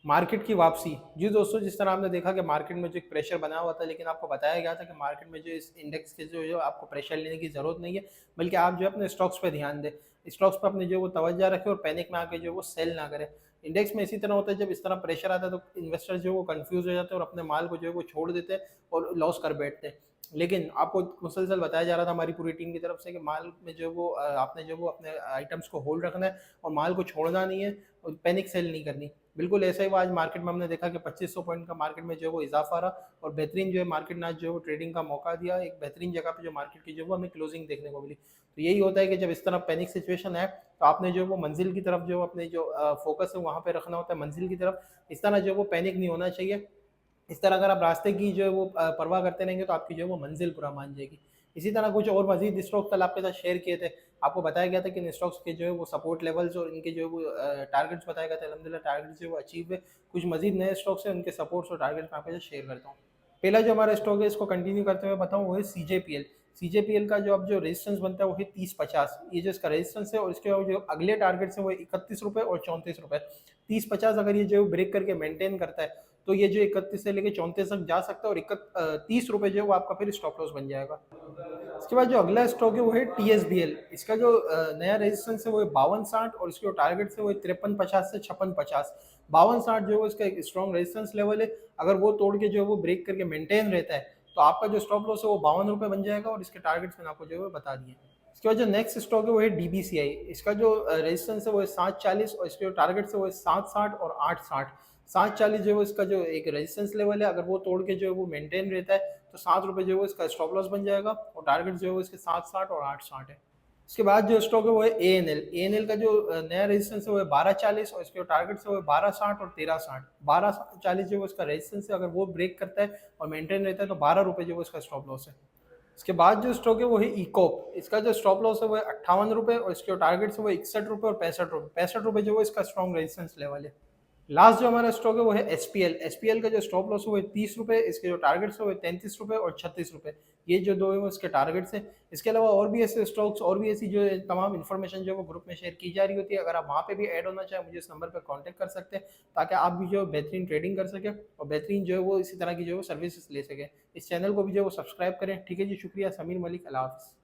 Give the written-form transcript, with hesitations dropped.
Market की वापसी। जी दोस्तों, जिस तरह आपने देखा कि मार्केट में जो एक प्रेशर बना हुआ था, लेकिन आपको बताया गया था कि मार्केट में जो इस इंडेक्स के जो जो आपको प्रेशर लेने की ज़रूरत नहीं है, बल्कि आप जो है अपने स्टॉक्स पे ध्यान दें। स्टॉक्स पे अपनी जो वो तवज्जो रखें और पैनिक में आके जो वो सेल ना करें। इंडेक्स में इसी तरह होता है, जब इस तरह प्रेशर आता है तो इन्वेस्टर जो है वो कन्फ्यूज़ हो जाते हैं और अपने माल को जो है वो छोड़ देते हैं और लॉस कर बैठते हैं। लेकिन आपको मुसलसल बताया जा रहा था हमारी पूरी टीम की तरफ से कि माल में जो वो आपने जो वो अपने आइटम्स को होल्ड रखना है और माल को छोड़ना नहीं है और पैनिक सेल नहीं करनी। बिल्कुल ऐसा ही हुआ आज मार्केट में, हमने देखा कि 2500 पॉइंट का मार्केट में जो है वो इजाफा रहा और बेहतरीन जो है मार्केट ने आज जो है वो ट्रेडिंग का मौका दिया। एक बेहतरीन जगह पे जो मार्केट की जो है वो हमें क्लोजिंग देखने को मिली। तो यही होता है कि जब इस तरह पैनिक सिचुएशन है तो आपने जो है वो मंजिल की तरफ जो अपने जो फोकस है वहाँ पे रखना होता है, मंजिल की तरफ। इस तरह जो है वो पैनिक नहीं होना चाहिए। इस तरह अगर आप रास्ते की जो है वो परवाह करते रहेंगे तो आपकी जो है वो मंजिल पूरा मान जाएगी। इसी तरह कुछ और मज़ीद स्टॉक कल आपके साथ शेयर किए थे। आपको बताया गया था कि इन स्टॉक्स के जो है वो सपोर्ट लेवल्स और इनके जो है वो टारगेट्स बताए गए थे। अल्हम्दुलिल्लाह टारगेट्स जो है वो अचीव हुए। कुछ मज़ीद नए स्टॉक्स हैं, उनके सपोर्ट्स और टारगेट्स मैं आपके साथ शेयर करता हूँ। पहला जो हमारा स्टॉक है, इसको कंटिन्यू करते हुए बताऊँ, वो है सीजेपीएल। सीजेपीएल का जो अब जो रेजिस्टेंस बनता है वो है 30-50। ये जो इसका रेजिस्टेंस है और इसके जो अगले टारगेट्स हैं वो 31 रुपये और 34 रुपये। 30-50 अगर ये जो ब्रेक करके मेंटेन करता है तो ये जो 31 से लेके 34 तक जा सकता है और 30 रुपये जो है वो आपका फिर स्टॉप लॉस बन जाएगा। इसके बाद जो अगला स्टॉक है वो है टीएसबीएल। इसका जो नया रेजिस्टेंस है वो है 52-60 और इसके जो टारगेट्स है वो 53-50 से 56-50। 52-60 जो है इसका एक स्ट्रॉन्ग रेजिस्टेंस लेवल है। अगर वो तोड़ के जो है वो ब्रेक करके मेंटेन रहता है तो आपका जो स्टॉप लॉस है वो 52 रुपये बन जाएगा और इसके टारगेट्स मैंने आपको जो है बता दिए। इसके बाद जो नेक्स्ट स्टॉक है वो है डीबीसीआई। इसका जो रेजिस्टेंस है वो है 740 और इसके जो टारगेट्स है वो है 760 और 860। 740 जो है इसका जो एक रेजिस्टेंस लेवल है, अगर वो तोड़ के जो है वो मेंटेन रहता है तो 7 रुपये जो है इसका स्टॉप लॉस बन जाएगा और टारगेट जो है वो इसके 760 और 860 है। इसके बाद जो स्टॉक है वो है एएनएल। एएनएल का जो नया रेजिस्टेंस है वो है 1240 और इसके टारगेट है वो है 1260 और 1360। 1240 जो है इसका रेजिस्टेंस है, अगर वो ब्रेक करता है और मेंटेन रहता है तो 12 रुपये जो है इसका स्टॉप लॉस है। इसके बाद जो स्टॉक है वो है इकोप। इसका जो स्टॉप लॉस है वो है 58 रुपये और इसके टारगेट है वो 61 रुपये और 65 रुपये। 65 रुपये जो है इसका स्ट्रॉन्ग रेजिस्टेंस लेवल है। लास्ट जो हमारा स्टॉक है वो है एसपीएल। एसपीएल का जो स्टॉप लॉस है वो है 30 रुपये, इसके जो टारगेट्स है वो 33 रुपये और 36 रुपये। ये जो दो है वो इसके टारगेट्स हैं। इसके अलावा और भी ऐसे स्टॉक्स और भी ऐसी जो है तमाम इन्फॉर्मेशन जो है वो ग्रुप में शेयर की जा रही होती है। अगर आप वहाँ पे भी ऐड होना चाहें मुझे इस नंबर पर कॉन्टैक्ट कर सकते हैं, ताकि आप भी जो है बेहतरीन ट्रेडिंग कर सकें और बेहतरीन जो है वो इसी तरह की जो है सर्विसेज ले सकें। इस चैनल को भी जो है वो सब्सक्राइब करें। ठीक है जी, शुक्रिया। समीर मलिक, अल्लाह हाफ़िज़।